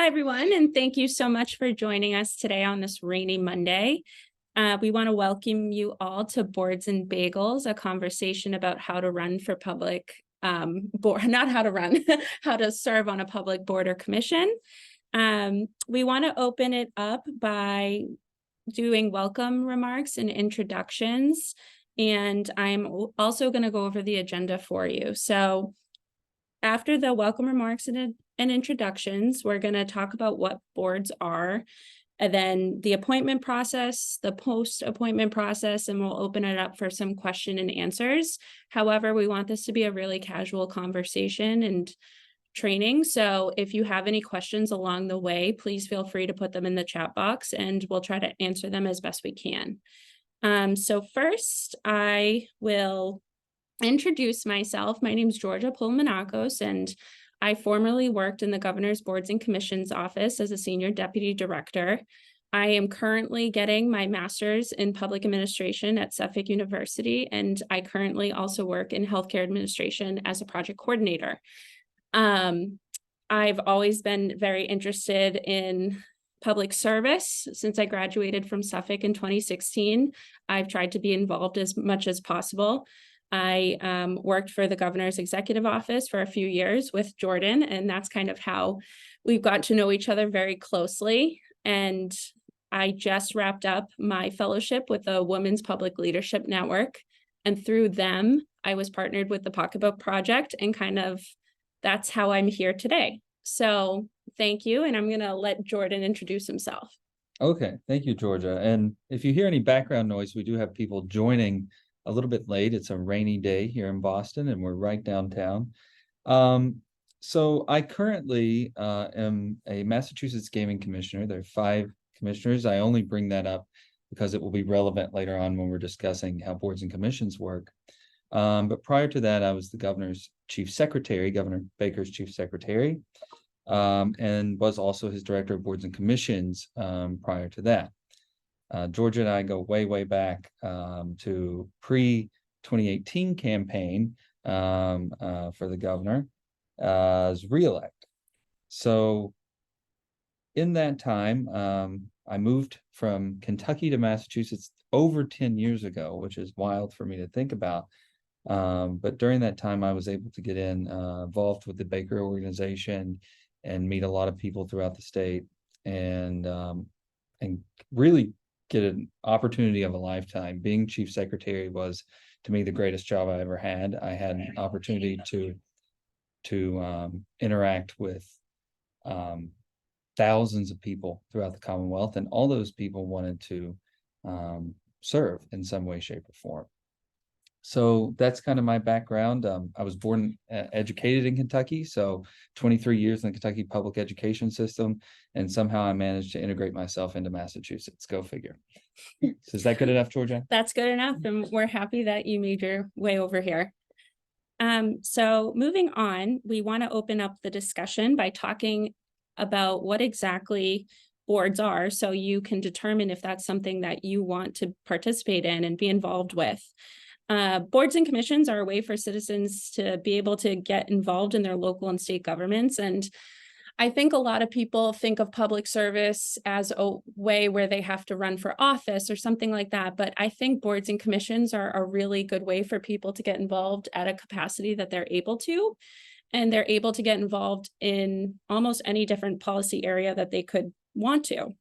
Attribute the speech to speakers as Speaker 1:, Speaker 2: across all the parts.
Speaker 1: Hi, everyone, and thank you so much for joining us today on this rainy Monday. We want to welcome you all to Boards and Bagels, a conversation about how to run for public board, not how to run, how to serve on a public board or commission. We want to open it up by doing welcome remarks and introductions, and I'm also going to go over the agenda for you. So after the welcome remarks and introductions, we're going to talk about what boards are, and then the appointment process, the post-appointment process, and we'll open it up for some question and answers. However, we want this to be a really casual conversation and training. So if you have any questions along the way, please feel free to put them in the chat box and we'll try to answer them as best we can. So first, I will introduce myself. My name is Georgia Pulmanakos, and I formerly worked in the Governor's Boards and Commissions Office as a Senior Deputy Director. I am currently getting my master's in public administration at Suffolk University, and I currently also work in healthcare administration as a project coordinator. I've always been very interested in public service. Since I graduated from Suffolk in 2016, I've tried to be involved as much as possible. I worked for the governor's executive office for a few years with Jordan, and that's kind of how we've got to know each other very closely. And I just wrapped up my fellowship with the Women's Public Leadership Network. And through them, I was partnered with the Pocketbook Project, and kind of that's how I'm here today. So thank you. And I'm going to let Jordan introduce himself.
Speaker 2: Okay, thank you, Georgia. And if you hear any background noise, we do have people joining a little bit late. It's a rainy day here in Boston, and we're right downtown. So I currently am a Massachusetts Gaming Commissioner. There are 5 commissioners. I only bring that up because it will be relevant later on when we're discussing how boards and commissions work. But prior to that, I was the governor's chief secretary, Governor Baker's chief secretary, and was also his director of boards and commissions prior to that. Georgia and I go way, way back to pre-2018 campaign for the governor as reelect. So in that time, I moved from Kentucky to Massachusetts over 10 years ago, which is wild for me to think about. But during that time, I was able to get involved with the Baker organization and meet a lot of people throughout the state, and really get an opportunity of a lifetime. Being chief secretary was, to me, the greatest job I ever had. I had an opportunity to interact with thousands of people throughout the Commonwealth, and all those people wanted to serve in some way, shape, or form. So that's kind of my background. I was born educated in Kentucky, so 23 years in the Kentucky public education system, and somehow I managed to integrate myself into Massachusetts. Go figure. So is that good enough, Georgia?
Speaker 1: That's good enough, and we're happy that you made your way over here. So moving on, we want to open up the discussion by talking about what exactly boards are, so you can determine if that's something that you want to participate in and be involved with. Boards and commissions are a way for citizens to be able to get involved in their local and state governments. And I think a lot of people think of public service as a way where they have to run for office or something like that. But I think boards and commissions are a really good way for people to get involved at a capacity that they're able to. And they're able to get involved in almost any different policy area that they could want to.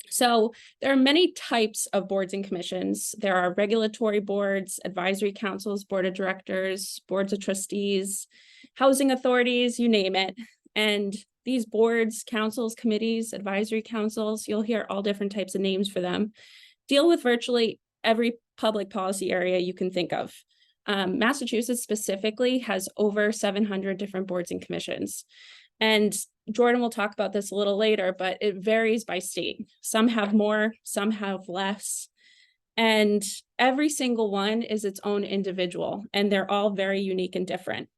Speaker 1: So there are many types of boards and commissions. There are regulatory boards, advisory councils, board of directors, boards of trustees, housing authorities, you name it. And these boards, councils, committees, advisory councils, you'll hear all different types of names for them, deal with virtually every public policy area you can think of. Massachusetts specifically has over 700 different boards and commissions. And Jordan will talk about this a little later, but it varies by state. Some have more, some have less. And every single one is its own individual, and they're all very unique and different.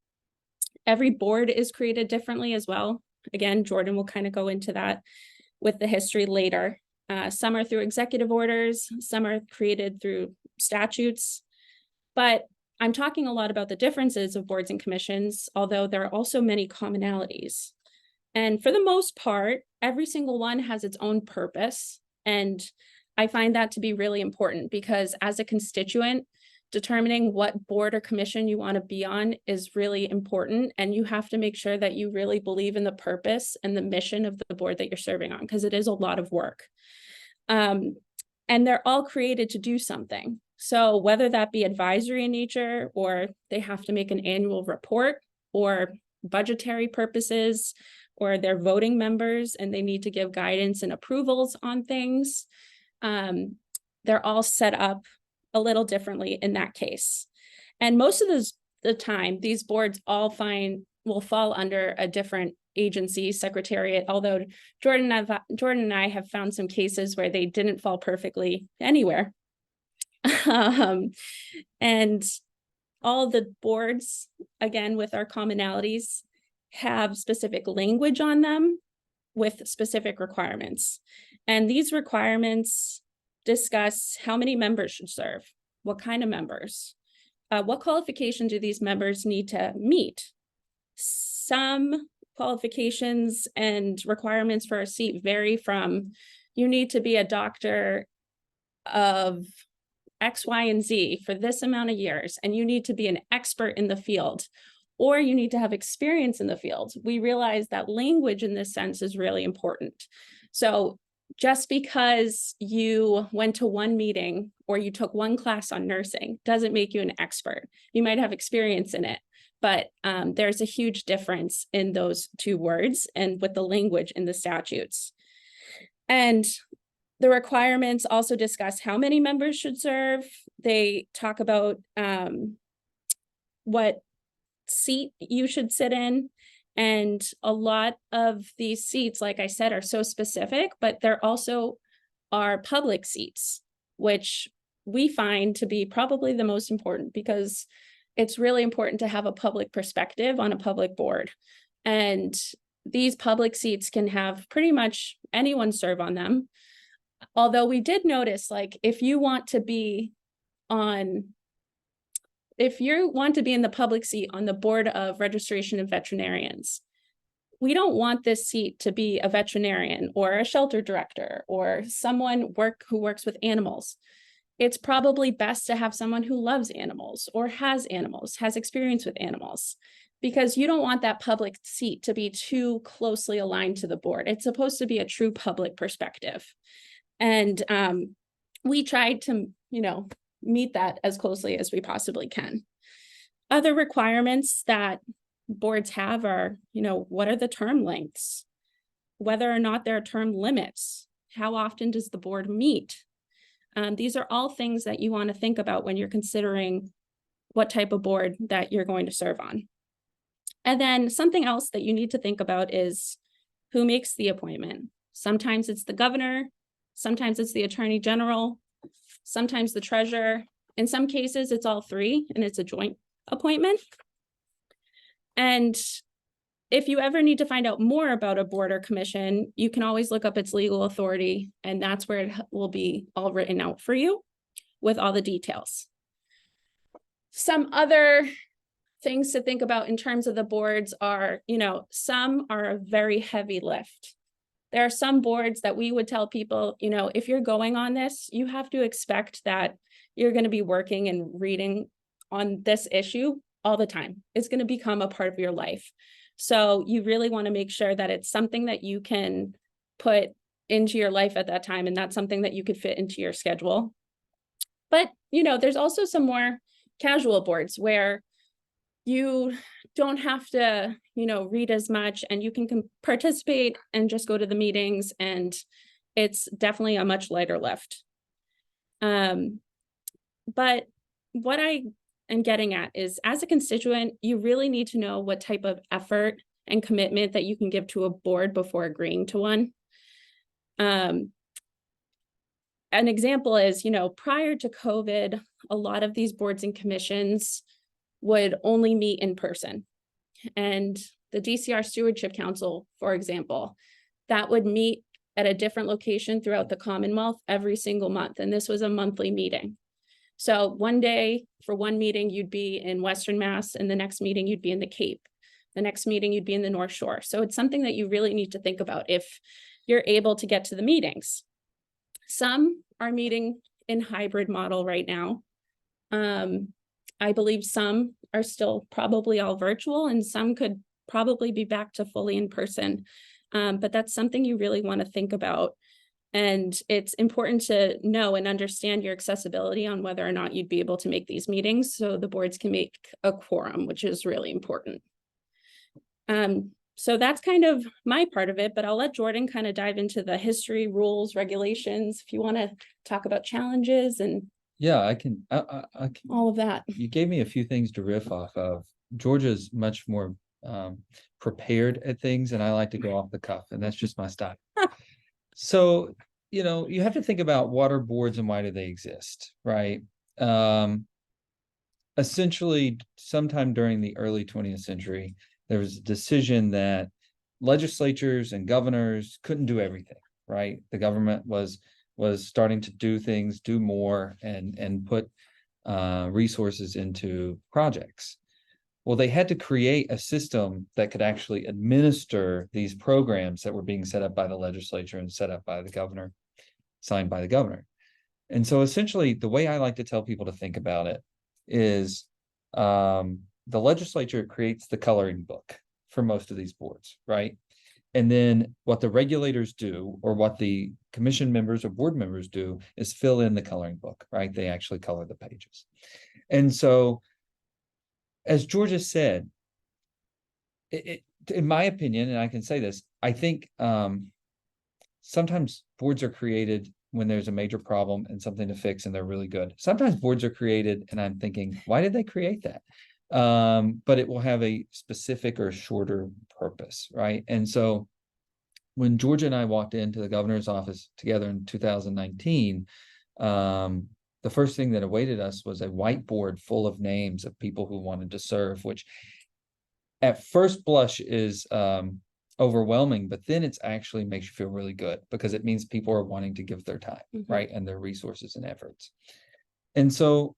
Speaker 1: Every board is created differently as well. Again, Jordan will kind of go into that with the history later. Some are through executive orders, some are created through statutes, but I'm talking a lot about the differences of boards and commissions, although there are also many commonalities. And for the most part, every single one has its own purpose. And I find that to be really important because as a constituent, determining what board or commission you want to be on is really important. And you have to make sure that you really believe in the purpose and the mission of the board that you're serving on, because it is a lot of work. And they're all created to do something. So whether that be advisory in nature, or they have to make an annual report, or budgetary purposes, or they're voting members and they need to give guidance and approvals on things, they're all set up a little differently in that case. And most of the time, these boards all will fall under a different agency, secretariat, although Jordan and I have found some cases where they didn't fall perfectly anywhere. And all the boards, again, with our commonalities, have specific language on them with specific requirements. And these requirements discuss how many members should serve, what kind of members, what qualifications do these members need to meet. Some qualifications and requirements for a seat vary from, you need to be a doctor of X, Y, and Z for this amount of years, and you need to be an expert in the field, or you need to have experience in the field. We realize that language in this sense is really important. So just because you went to one meeting or you took one class on nursing doesn't make you an expert. You might have experience in it, but there's a huge difference in those two words and with the language in the statutes. And the requirements also discuss how many members should serve. They talk about what seat you should sit in. And a lot of these seats, like I said, are so specific, but there also are public seats, which we find to be probably the most important, because it's really important to have a public perspective on a public board. And these public seats can have pretty much anyone serve on them. Although we did notice, like, if you want to be in the public seat on the Board of Registration of Veterinarians, we don't want this seat to be a veterinarian or a shelter director or someone who works with animals. It's probably best to have someone who loves animals or has experience with animals, because you don't want that public seat to be too closely aligned to the board. It's supposed to be a true public perspective. And we tried to, meet that as closely as we possibly can. Other requirements that boards have are, what are the term lengths? Whether or not there are term limits? How often does the board meet? These are all things that you want to think about when you're considering what type of board that you're going to serve on. And then something else that you need to think about is who makes the appointment. Sometimes it's the governor, sometimes it's the attorney general, sometimes the treasurer. In some cases, it's all three, and it's a joint appointment. And if you ever need to find out more about a board or commission, you can always look up its legal authority, and that's where it will be all written out for you with all the details. Some other things to think about in terms of the boards are, some are a very heavy lift. There are some boards that we would tell people, if you're going on this, you have to expect that you're going to be working and reading on this issue all the time. It's going to become a part of your life. So you really want to make sure that it's something that you can put into your life at that time, and that's something that you could fit into your schedule. But, there's also some more casual boards where you don't have to, read as much, and you can participate and just go to the meetings, and it's definitely a much lighter lift. But what I am getting at is, as a constituent, you really need to know what type of effort and commitment that you can give to a board before agreeing to one. An example is, prior to COVID, a lot of these boards and commissions would only meet in person. And the DCR Stewardship Council, for example, that would meet at a different location throughout the Commonwealth every single month. And this was a monthly meeting. So one day for one meeting, you'd be in Western Mass, and the next meeting you'd be in the Cape. The next meeting, you'd be in the North Shore. So it's something that you really need to think about if you're able to get to the meetings. Some are meeting in hybrid model right now. I believe some are still probably all virtual, and some could probably be back to fully in person. But that's something you really want to think about. And it's important to know and understand your accessibility on whether or not you'd be able to make these meetings so the boards can make a quorum, which is really important. So that's kind of my part of it, but I'll let Jordan kind of dive into the history, rules, regulations, if you want to talk about challenges and
Speaker 2: Yeah, I can.
Speaker 1: all of that.
Speaker 2: You gave me a few things to riff off of. Georgia's much more prepared at things, and I like to go off the cuff, and that's just my style. So, you have to think about water boards and why do they exist, right? Essentially, sometime during the early 20th century, there was a decision that legislatures and governors couldn't do everything, right? The government was starting to do things, do more, and put resources into projects. Well, they had to create a system that could actually administer these programs that were being set up by the legislature and set up by the governor, signed by the governor. And so essentially, the way I like to tell people to think about it is the legislature creates the coloring book for most of these boards, right? And then what the regulators do, or what the commission members or board members do, is fill in the coloring book, right? They actually color the pages. And so, as Georgia said, in my opinion, and I can say this, I think sometimes boards are created when there's a major problem and something to fix, and they're really good. Sometimes boards are created, and I'm thinking, why did they create that? But it will have a specific or shorter purpose, right? And so when Georgia and I walked into the governor's office together in 2019, the first thing that awaited us was a whiteboard full of names of people who wanted to serve, which at first blush is overwhelming, but then it's actually makes you feel really good because it means people are wanting to give their time, right? And their resources and efforts. And so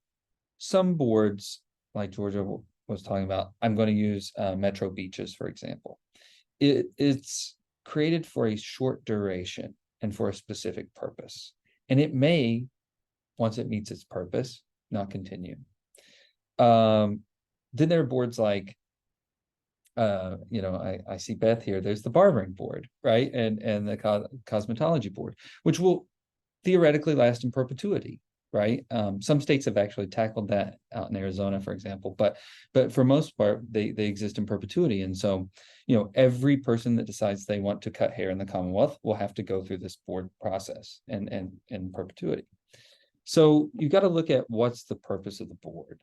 Speaker 2: some boards, like Georgia was talking about, I'm going to use Metro Beaches, for example. It's created for a short duration and for a specific purpose. And it may, once it meets its purpose, not continue. Then there are boards like, I see Beth here, there's the barbering board, right? And the cosmetology board, which will theoretically last in perpetuity, right? Some states have actually tackled that out in Arizona, for example, but for most part, they exist in perpetuity. And so, every person that decides they want to cut hair in the Commonwealth will have to go through this board process and in perpetuity. So you've got to look at what's the purpose of the board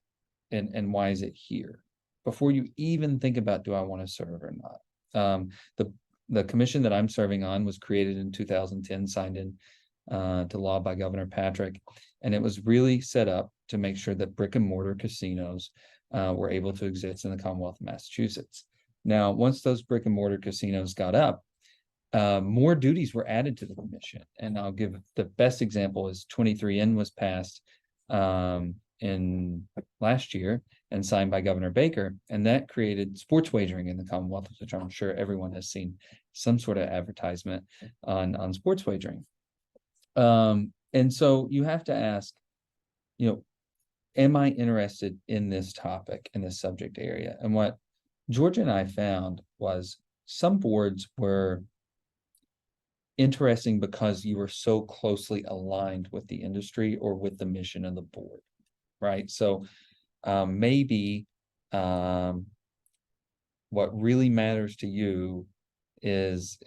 Speaker 2: and why is it here before you even think about, do I want to serve or not? The commission that I'm serving on was created in 2010, signed in to law by Governor Patrick, and it was really set up to make sure that brick and mortar casinos were able to exist in the Commonwealth of Massachusetts. Now, once those brick and mortar casinos got up, more duties were added to the commission. And I'll give the best example is 23N was passed in last year and signed by Governor Baker. And that created sports wagering in the Commonwealth, which I'm sure everyone has seen some sort of advertisement on sports wagering. And so you have to ask, am I interested in this topic, in this subject area? And what Georgia and I found was some boards were interesting because you were so closely aligned with the industry or with the mission of the board, right? So maybe what really matters to you is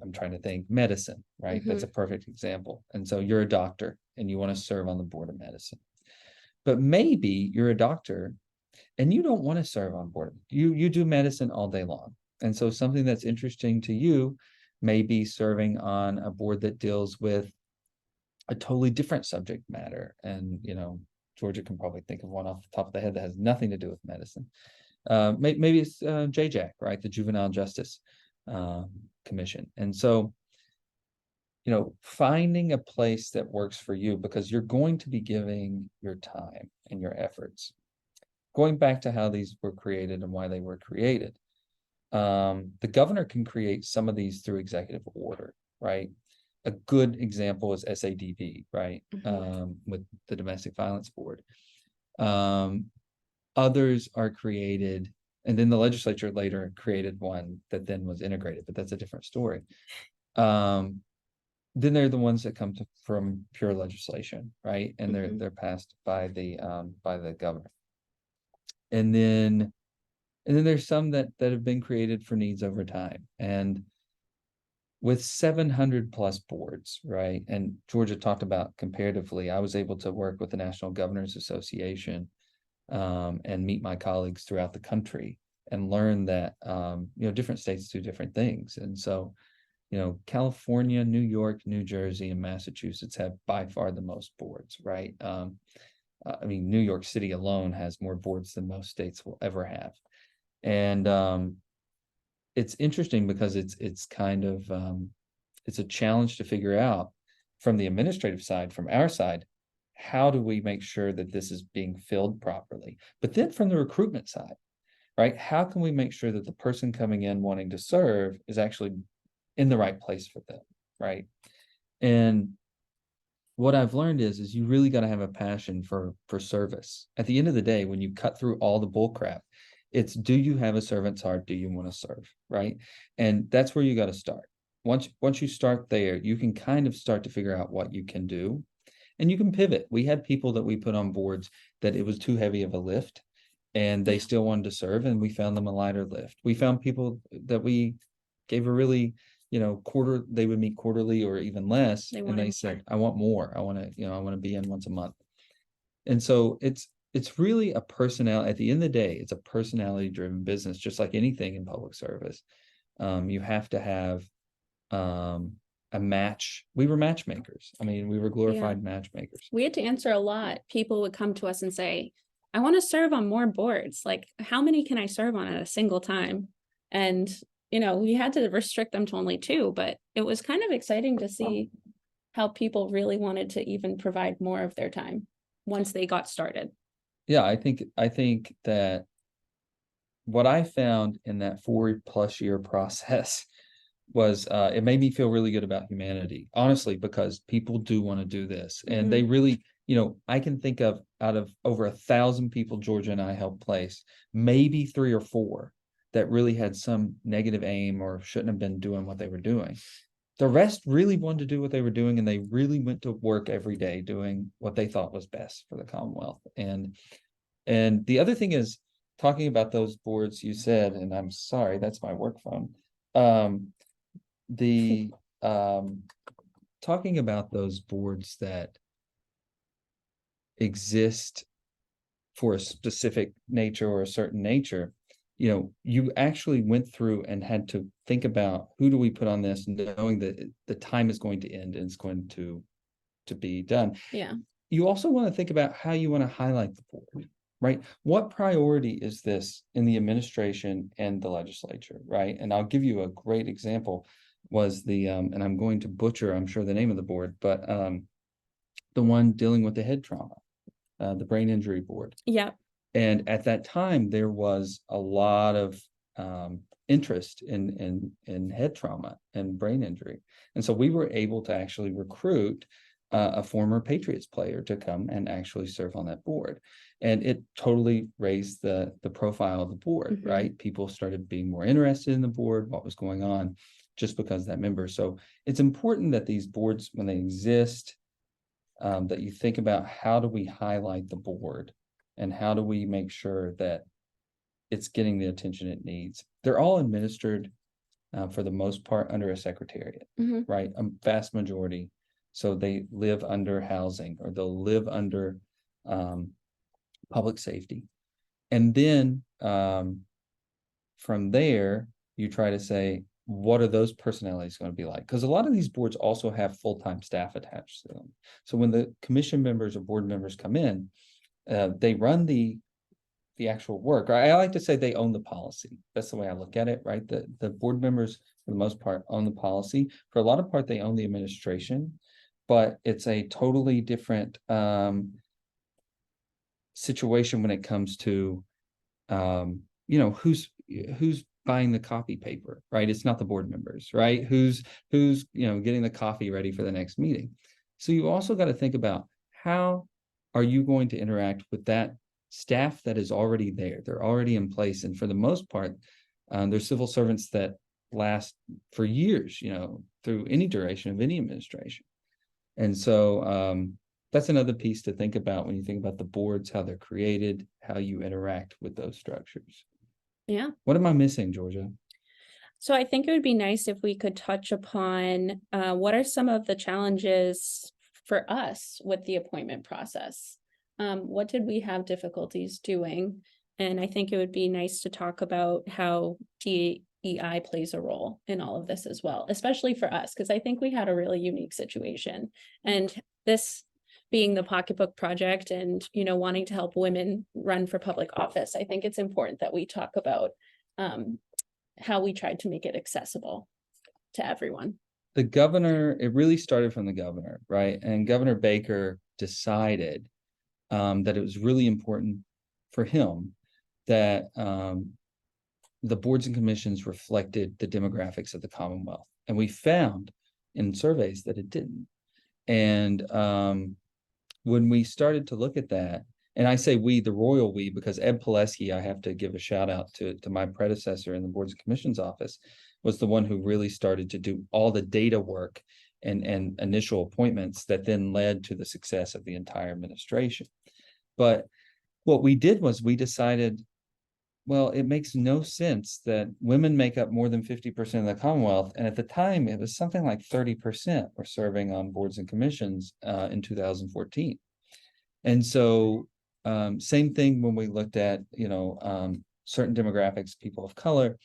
Speaker 2: I'm trying to think, medicine, right? That's a perfect example. And so you're a doctor and you want to serve on the board of medicine. But maybe you're a doctor and you don't want to serve on board. You do medicine all day long. And so something that's interesting to you may be serving on a board that deals with a totally different subject matter. And, Georgia can probably think of one off the top of the head that has nothing to do with medicine. Maybe it's JJAC, right? The Juvenile Justice Commission. And so, finding a place that works for you, because you're going to be giving your time and your efforts. going back to how these were created and why they were created. The governor can create some of these through executive order, right? A good example is SADB, right? With the Domestic Violence Board. Others are created, and then the legislature later created one that then was integrated, but that's a different story. Then they're the ones that come from pure legislation, right? And they're passed by the governor. And then there's some that have been created for needs over time. And with 700 plus boards, right? And Georgia talked about comparatively, I was able to work with the National Governors Association and meet my colleagues throughout the country and learn that, different states do different things. And so, California, New York, New Jersey, and Massachusetts have by far the most boards, right? New York City alone has more boards than most states will ever have. And it's interesting because it's kind of it's a challenge to figure out from the administrative side, from our side, how do we make sure that this is being filled properly? But then from the recruitment side, right? How can we make sure that the person coming in wanting to serve is actually in the right place for them, right? And what I've learned is you really got to have a passion for service. At the end of the day, when you cut through all the bull crap, it's, do you have a servant's heart? Do you want to serve, right? And that's where you got to start. Once you start there, you can kind of start to figure out what you can do, and you can pivot. We had people that we put on boards that it was too heavy of a lift, and they still wanted to serve, and we found them a lighter lift. We found people that we gave a really, they would meet quarterly or even less, and they said, I want more. I want to be in once a month. And so it's really a personality. At the end of the day, it's a personality driven business, just like anything in public service. You have to have a match. We were matchmakers. We were glorified matchmakers.
Speaker 1: We had to answer a lot. People would come to us and say, I want to serve on more boards. Like, how many can I serve on at a single time? And, we had to restrict them to only 2, but it was kind of exciting to see how people really wanted to even provide more of their time once they got started.
Speaker 2: Yeah, I think that what I found in that 4+ year process was it made me feel really good about humanity, honestly, because people do want to do this. And they really, I can think of, out of over 1,000 people Georgia and I helped place, maybe 3 or 4 that really had some negative aim or shouldn't have been doing what they were doing. The rest really wanted to do what they were doing, and they really went to work every day doing what they thought was best for the Commonwealth. And the other thing is, talking about those boards you said, and I'm sorry, that's my work phone. Talking about those boards that exist for a specific nature or a certain nature, you actually went through and had to think about, who do we put on this, knowing that the time is going to end and it's going to be done.
Speaker 1: Yeah.
Speaker 2: You also want to think about how you want to highlight the board, right? What priority is this in the administration and the legislature, right? And I'll give you a great example, was the, and I'm going to butcher, I'm sure, the name of the board, but the one dealing with the head trauma, the brain injury board.
Speaker 1: Yeah.
Speaker 2: And at that time, there was a lot of interest in head trauma and brain injury. And so we were able to actually recruit a former Patriots player to come and actually serve on that board. And it totally raised the profile of the board, right? People started being more interested in the board, what was going on, just because of that member. So it's important that these boards, when they exist, that you think about, how do we highlight the board and how do we make sure that it's getting the attention it needs. They're all administered for the most part under a secretariat, right? A vast majority. So they live under housing, or they'll live under public safety. And then from there, you try to say, what are those personalities going to be like? Because a lot of these boards also have full-time staff attached to them. So when the commission members or board members come in, they run the actual work. I like to say they own the policy. That's the way I look at it, right? The board members, for the most part, own the policy. For a lot of part, they own the administration, but it's a totally different situation when it comes to who's buying the copy paper, right? It's not the board members, right? Who's getting the coffee ready for the next meeting. So you also got to think about how are you going to interact with that staff that is already there? They're already in place, and for the most part, they're civil servants that last for years, through any duration of any administration. And so that's another piece to think about when you think about the boards, how they're created, how you interact with those structures.
Speaker 1: Yeah.
Speaker 2: What am I missing, Georgia?
Speaker 1: So I think it would be nice if we could touch upon what are some of the challenges for us with the appointment process? What did we have difficulties doing? And I think it would be nice to talk about how DEI plays a role in all of this as well, especially for us, because I think we had a really unique situation. And this being the Pocketbook Project and, wanting to help women run for public office, I think it's important that we talk about how we tried to make it accessible to everyone.
Speaker 2: The governor, it really started from the governor, right? And Governor Baker decided that it was really important for him that the boards and commissions reflected the demographics of the Commonwealth. And we found in surveys that it didn't. And when we started to look at that, and I say we, the royal we, because Ed Pileski, I have to give a shout out to my predecessor in the Boards and Commissions office, was the one who really started to do all the data work and initial appointments that then led to the success of the entire administration. But what we did was we decided, well, it makes no sense that women make up more than 50% of the Commonwealth. And at the time, it was something like 30% were serving on boards and commissions in 2014. And so same thing when we looked at, certain demographics, people of color,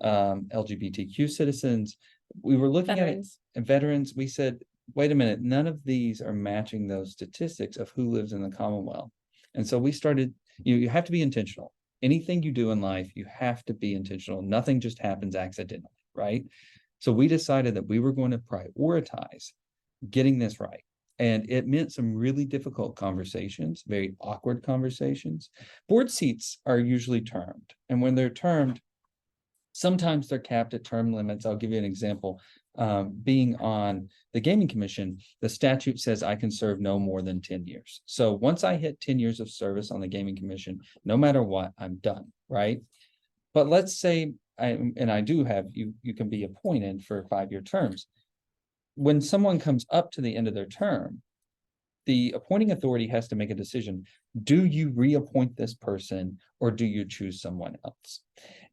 Speaker 2: LGBTQ citizens. We were looking
Speaker 1: Veterans.
Speaker 2: at it, and veterans. We said, wait a minute, none of these are matching those statistics of who lives in the Commonwealth. And so we started, you have to be intentional. Anything you do in life, you have to be intentional. Nothing just happens accidentally, right? So we decided that we were going to prioritize getting this right. And it meant some really difficult conversations, very awkward conversations. Board seats are usually termed. And when they're termed, sometimes they're capped at term limits. I'll give you an example. Being on the Gaming Commission, the statute says I can serve no more than 10 years. So once I hit 10 years of service on the Gaming Commission, no matter what, I'm done, right? But let's say, I do have, you can be appointed for 5-year terms. When someone comes up to the end of their term, the appointing authority has to make a decision. Do you reappoint this person or do you choose someone else?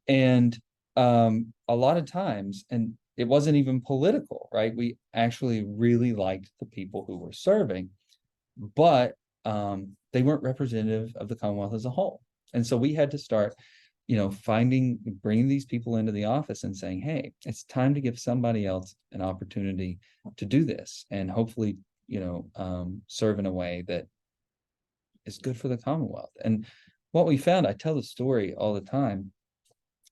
Speaker 2: And a lot of times, and it wasn't even political, right? We actually really liked the people who were serving, but they weren't representative of the Commonwealth as a whole. And so we had to start, bringing these people into the office and saying, hey, it's time to give somebody else an opportunity to do this and hopefully, serve in a way that is good for the Commonwealth. And what we found, I tell the story all the time,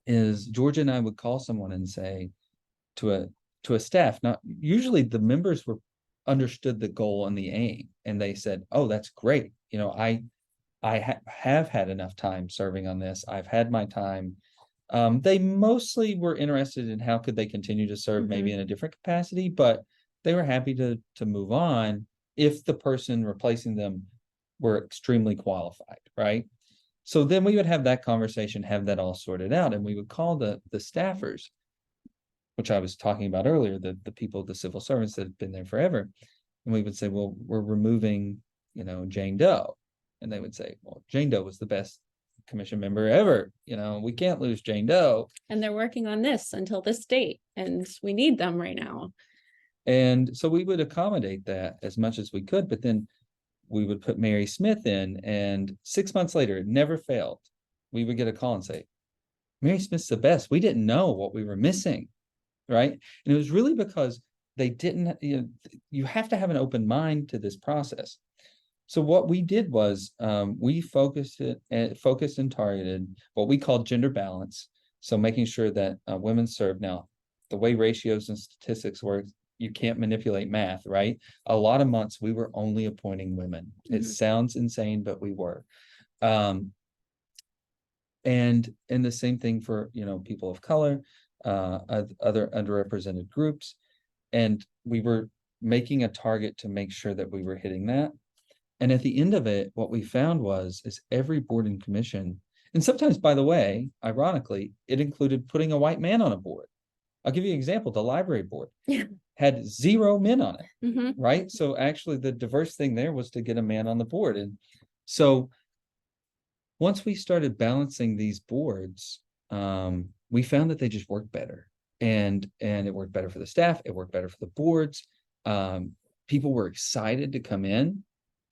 Speaker 2: is Georgia and I would call someone and say to a staff, not usually the members were understood the goal and the aim, and they said, oh, that's great. I have had enough time serving on this. I've had my time. They mostly were interested in how could they continue to serve, maybe in a different capacity, but they were happy to move on if the person replacing them were extremely qualified, right? So then we would have that conversation, have that all sorted out, and we would call the staffers, which I was talking about earlier, the people, the civil servants that have been there forever. And we would say, well, we're removing, Jane Doe. And they would say, well, Jane Doe was the best commission member ever. We can't lose Jane Doe.
Speaker 1: And they're working on this until this date, and we need them right now.
Speaker 2: And so we would accommodate that as much as we could, but then we would put Mary Smith in, and 6 months later, it never failed. We would get a call and say, Mary Smith's the best. We didn't know what we were missing, right? And it was really because they didn't, you have to have an open mind to this process. So what we did was we focused and targeted what we call gender balance. So making sure that women serve. Now, the way ratios and statistics work, you can't manipulate math, right? A lot of months we were only appointing women. It sounds insane, but we were. And the same thing for, people of color, other underrepresented groups. And we were making a target to make sure that we were hitting that. And at the end of it, what we found is every board and commission, and sometimes, by the way, ironically, it included putting a white man on a board. I'll give you an example. The library board had 0 men on it,
Speaker 1: Mhm.
Speaker 2: right? So actually the diverse thing there was to get a man on the board. And so once we started balancing these boards, we found that they just worked better. And it worked better for the staff, it worked better for the boards. People were excited to come in.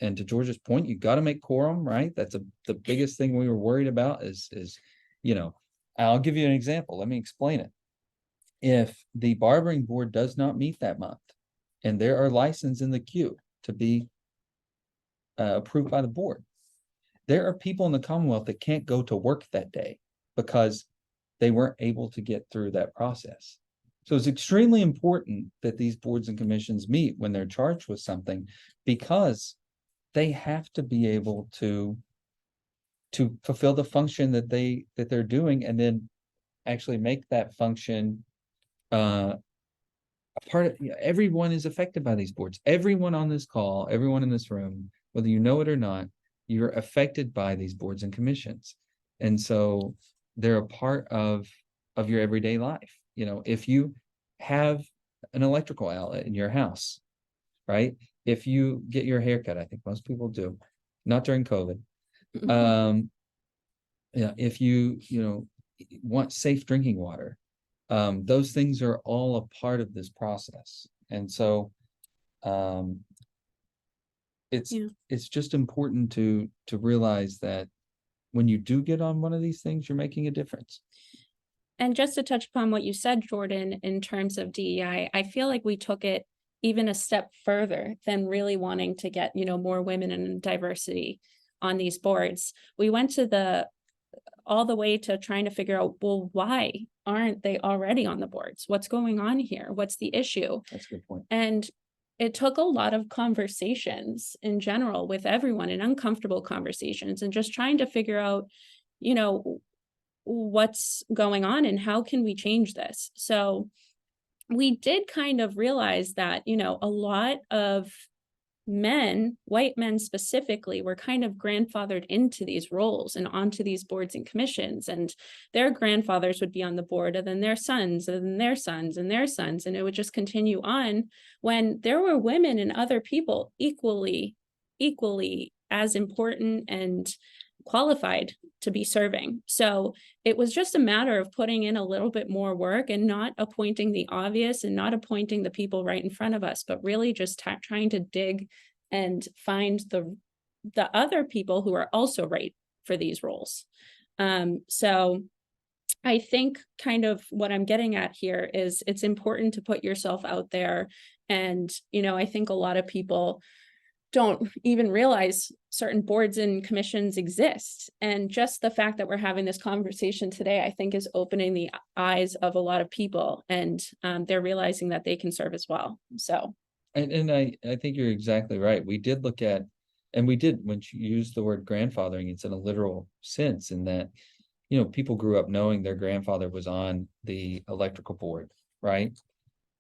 Speaker 2: And to George's point, you got to make quorum, right? That's the biggest thing we were worried about is, I'll give you an example. Let me explain it. If the barbering board does not meet that month, and there are licenses in the queue to be approved by the board, there are people in the Commonwealth that can't go to work that day because they weren't able to get through that process. So it's extremely important that these boards and commissions meet when they're charged with something, because they have to be able to fulfill the function that they're doing, and then actually make that function a part of, everyone is affected by these boards. Everyone on this call, everyone in this room, whether you know it or not, you're affected by these boards and commissions. And so they're a part of your everyday life. If you have an electrical outlet in your house, right? If you get your hair cut, I think most people do, not during COVID. If you want safe drinking water, those things are all a part of this process. And so it's just important to realize that when you do get on one of these things, you're making a difference.
Speaker 1: And just to touch upon what you said, Jordan, in terms of DEI, I feel like we took it even a step further than really wanting to get, more women and diversity on these boards. We went to all the way to trying to figure out, well, why aren't they already on the boards? What's going on here? What's the issue?
Speaker 2: That's a good point.
Speaker 1: And it took a lot of conversations in general with everyone, and uncomfortable conversations, and just trying to figure out, what's going on and how can we change this. So we did kind of realize that, a lot of men, white men specifically, were kind of grandfathered into these roles and onto these boards and commissions, and their grandfathers would be on the board, and then their sons, and then their sons, and their sons, and it would just continue on, when there were women and other people equally as important and qualified to be serving. So it was just a matter of putting in a little bit more work and not appointing the obvious and not appointing the people right in front of us, but really just trying to dig and find the other people who are also right for these roles. So I think kind of what I'm getting at here is it's important to put yourself out there. And, I think a lot of people don't even realize certain boards and commissions exist. And just the fact that we're having this conversation today, I think, is opening the eyes of a lot of people, and they're realizing that they can serve as well. So.
Speaker 2: And I think you're exactly right. We did look at, and we did, when you use the word grandfathering, it's in a literal sense, in that, people grew up knowing their grandfather was on the electrical board, right?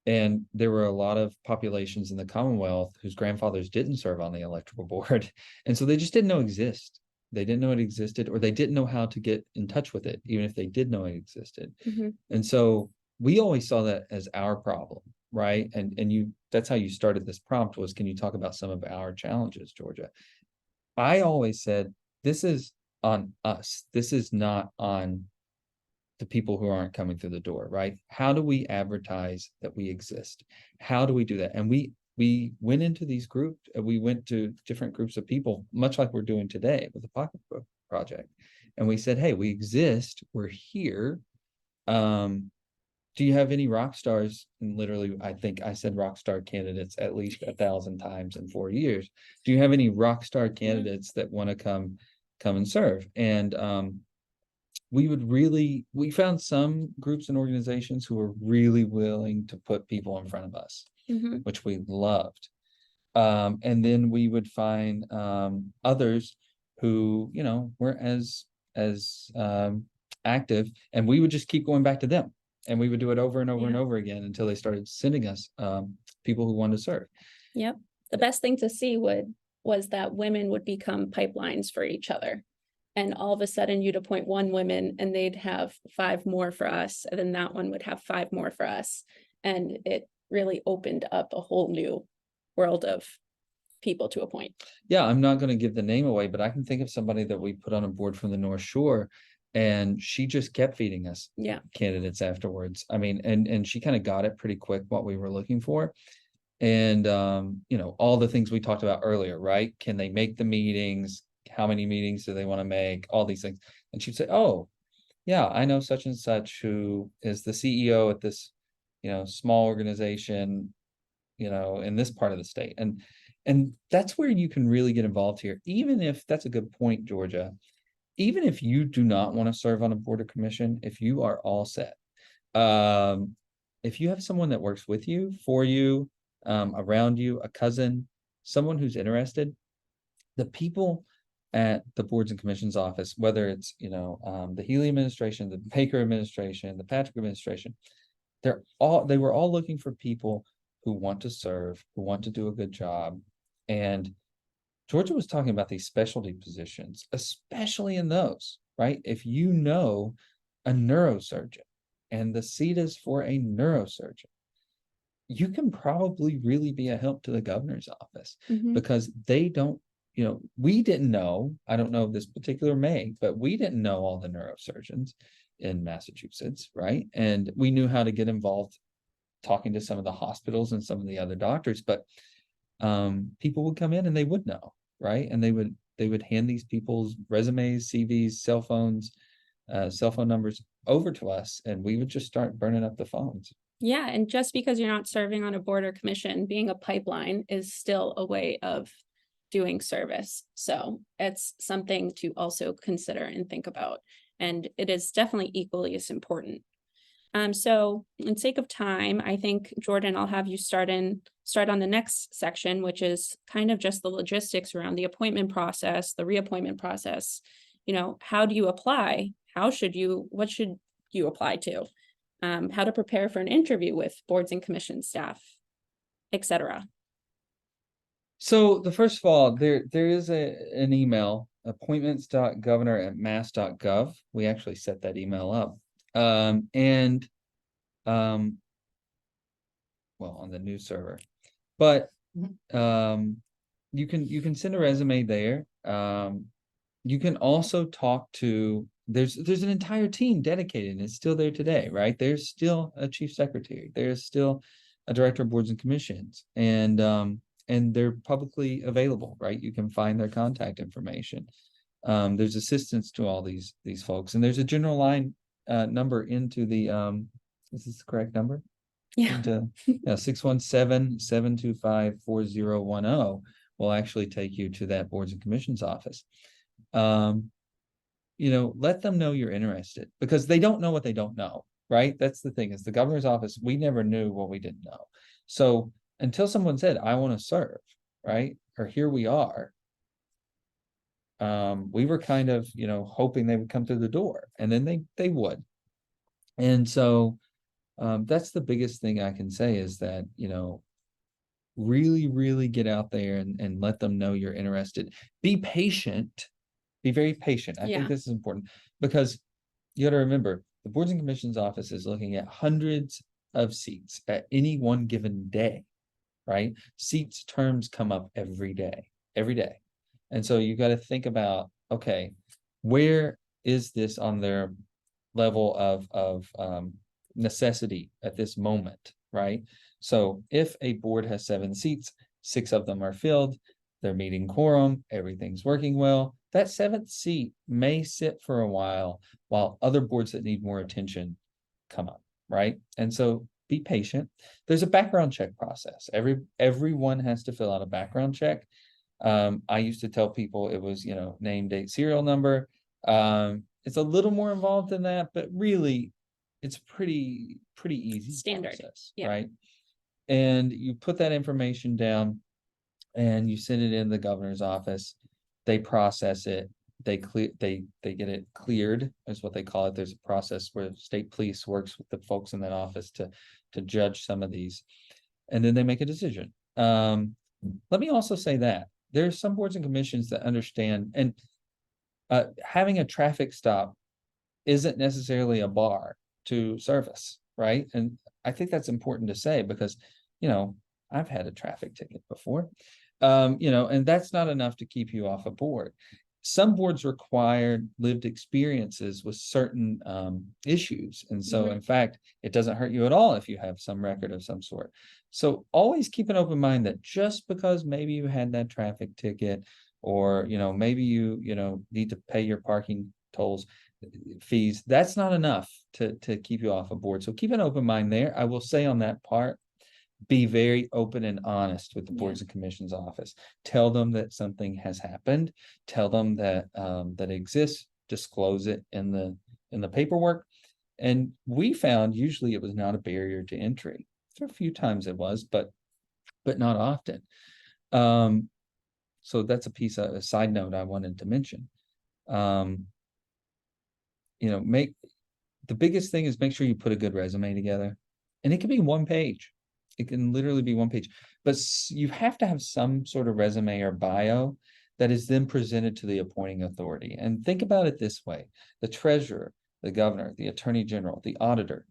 Speaker 2: And there were a lot of populations in the Commonwealth whose grandfathers didn't serve on the electrical board. And so they just didn't know it existed. They didn't know it existed, or they didn't know how to get in touch with it, even if they did know it existed.
Speaker 1: Mm-hmm.
Speaker 2: And so we always saw that as our problem, right? And that's how you started this prompt, was, can you talk about some of our challenges, Georgia? I always said, this is on us. This is not on the people who aren't coming through the door, right? How do we advertise that we exist? How do we do that? And we went into these groups, we went to different groups of people, much like we're doing today with the Pocketbook Project. And we said, hey, we exist, we're here. Do you have any rock stars? And literally, I think I said rock star candidates at least 1,000 times in 4 years. Do you have any rock star candidates that want to come and serve? And we found some groups and organizations who were really willing to put people in front of us,
Speaker 1: Mm-hmm.
Speaker 2: which we loved. And then we would find others who, weren't as active, and we would just keep going back to them. And we would do it over and over and
Speaker 1: Yeah.
Speaker 2: over again until they started sending us people who wanted to serve.
Speaker 1: Yep. The best thing to see was that women would become pipelines for each other. And all of a sudden you'd appoint one woman and they'd have 5 more for us, and then that one would have 5 more for us. And it really opened up a whole new world of people to appoint.
Speaker 2: Yeah, I'm not going to give the name away, but I can think of somebody that we put on a board from the North Shore, and she just kept feeding us
Speaker 1: Yeah.
Speaker 2: candidates afterwards. I mean, and she kind of got it pretty quick what we were looking for. And you know, all the things we talked about earlier, right? Can they make the meetings? How many meetings do they want to make? All these things. And she'd say, oh, yeah, I know such and such who is the CEO at this, you know, small organization, you know, in this part of the state. And that's where you can really get involved here. Even if that's a good point, Georgia, even if you do not want to serve on a board or commission, if you are all set, if you have someone that works with you, for you, around you, a cousin, someone who's interested, the people at the boards and commissions office, whether it's, you know, the Healy administration, the Baker administration, the Patrick administration, they were all looking for people who want to serve, who want to do a good job. And Georgia was talking about these specialty positions, especially in those, right? If you know a neurosurgeon and the seat is for a neurosurgeon, you can probably really be a help to the governor's office,
Speaker 1: Mhm.
Speaker 2: because they don't, you know, we didn't know, I don't know this particular May, but we didn't know all the neurosurgeons in Massachusetts, right? And we knew how to get involved talking to some of the hospitals and some of the other doctors, but people would come in and they would know, right? And they would hand these people's resumes, CVs, cell phones, cell phone numbers over to us, and we would just start burning up the phones.
Speaker 1: Yeah, and just because you're not serving on a board or commission, being a pipeline is still a way of doing service. So it's something to also consider and think about. And it is definitely equally as important. So in sake of time, I think, Jordan, I'll have you start on the next section, which is kind of just the logistics around the appointment process, the reappointment process. You know, how do you apply? What should you apply to? How to prepare for an interview with boards and commission staff, etc.
Speaker 2: So the first of all, there is an email, appointments.governor@mass.gov. We actually set that email up. Well, on the news server, but you can send a resume there. You can also talk to, there's an entire team dedicated, and it's still there today, right? There's still a chief secretary, there's still a director of boards and commissions, and they're publicly available, right? You can find their contact information. There's assistance to all these folks, and there's a general line number into the is this the correct number?
Speaker 1: Yeah.
Speaker 2: Into 617-725-4010 will actually take you to that boards and commissions office. You know, let them know you're interested, because they don't know what they don't know, right? That's the thing, is the governor's office, we never knew what we didn't know. So until someone said, I want to serve, right? Or here we are. We were kind of, you know, hoping they would come through the door, and then they would. And so that's the biggest thing I can say, is that, you know, really get out there and let them know you're interested. Be patient, be very patient. I think this is important, because you got to remember, the boards and commissions office is looking at hundreds of seats at any one given day, right? Seats terms come up every day. And so you got to think about, okay, where is this on their level of necessity at this moment, right? So if a board has 7 seats, 6 of them are filled, they're meeting quorum, everything's working well, that 7th seat may sit for a while other boards that need more attention come up, right? And so be patient. There's a background check process. Everyone has to fill out a background check. I used to tell people it was, you know, name, date, serial number. It's a little more involved than that, but really it's pretty easy
Speaker 1: Standard,
Speaker 2: process,
Speaker 1: yeah.
Speaker 2: right? And you put that information down and you send it in the governor's office. They process it. they get it cleared, is what they call it. There's a process where state police works with the folks in that office to judge some of these. And then they make a decision. Let me also say that there's some boards and commissions that understand, and having a traffic stop isn't necessarily a bar to service, right? And I think that's important to say because, I've had a traffic ticket before. And that's not enough to keep you off a board. Some boards require lived experiences with certain issues. And so, in fact, it doesn't hurt you at all if you have some record of some sort. So always keep an open mind that just because maybe you had that traffic ticket, or, maybe you need to pay your parking tolls, fees, that's not enough to keep you off a board. So keep an open mind there. I will say on that part, be very open and honest with the boards and commissions office. Tell them that something has happened. Tell them that that exists. Disclose it in the paperwork. And we found usually it was not a barrier to entry. For a few times it was, but not often. So that's a side note I wanted to mention. Make the biggest thing is make sure you put a good resume together, and it can be one page. It can literally be one page, but you have to have some sort of resume or bio that is then presented to the appointing authority. And think about it this way: the treasurer, the governor, the attorney general, the auditor,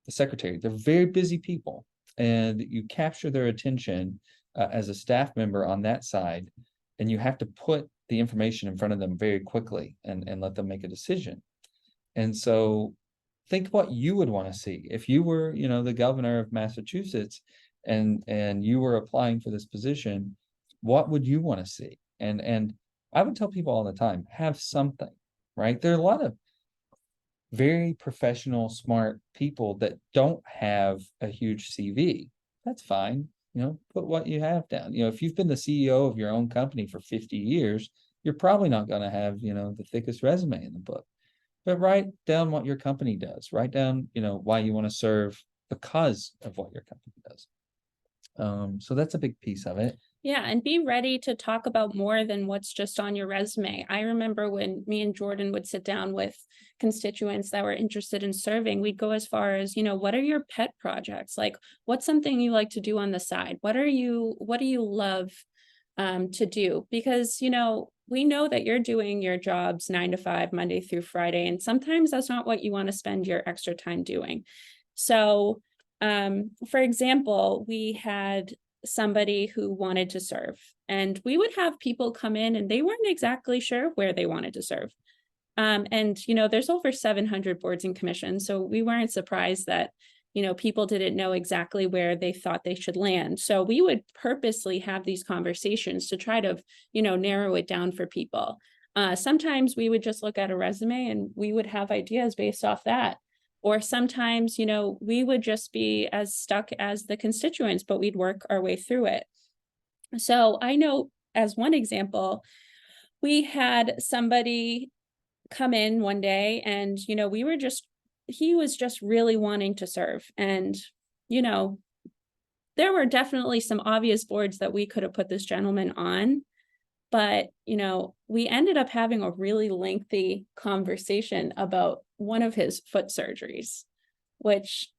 Speaker 2: the secretary, they're very busy people, and you capture their attention as a staff member on that side, and you have to put the information in front of them very quickly and let them make a decision. And so think what you would want to see if you were, the governor of Massachusetts and you were applying for this position. What would you want to see? And I would tell people all the time, have something, right? There are a lot of very professional, smart people that don't have a huge CV. That's fine. Put what you have down. If you've been the CEO of your own company for 50 years, you're probably not going to have, the thickest resume in the book. But write down what your company does. Write down, why you want to serve because of what your company does. So that's a big piece of it.
Speaker 1: Yeah, and be ready to talk about more than what's just on your resume. I remember when me and Jordan would sit down with constituents that were interested in serving, we'd go as far as, what are your pet projects? Like, what's something you like to do on the side? What do you love to do? Because, we know that you're doing your jobs 9 to 5, Monday through Friday, and sometimes that's not what you want to spend your extra time doing. So, for example, we had somebody who wanted to serve, and we would have people come in and they weren't exactly sure where they wanted to serve. And, there's over 700 boards and commissions, so we weren't surprised that people didn't know exactly where they thought they should land. So we would purposely have these conversations to try to, narrow it down for people. Sometimes we would just look at a resume and we would have ideas based off that. Or sometimes, we would just be as stuck as the constituents, but we'd work our way through it. So I know, as one example, we had somebody come in one day and, he was just really wanting to serve. And, there were definitely some obvious boards that we could have put this gentleman on. But, we ended up having a really lengthy conversation about one of his foot surgeries, which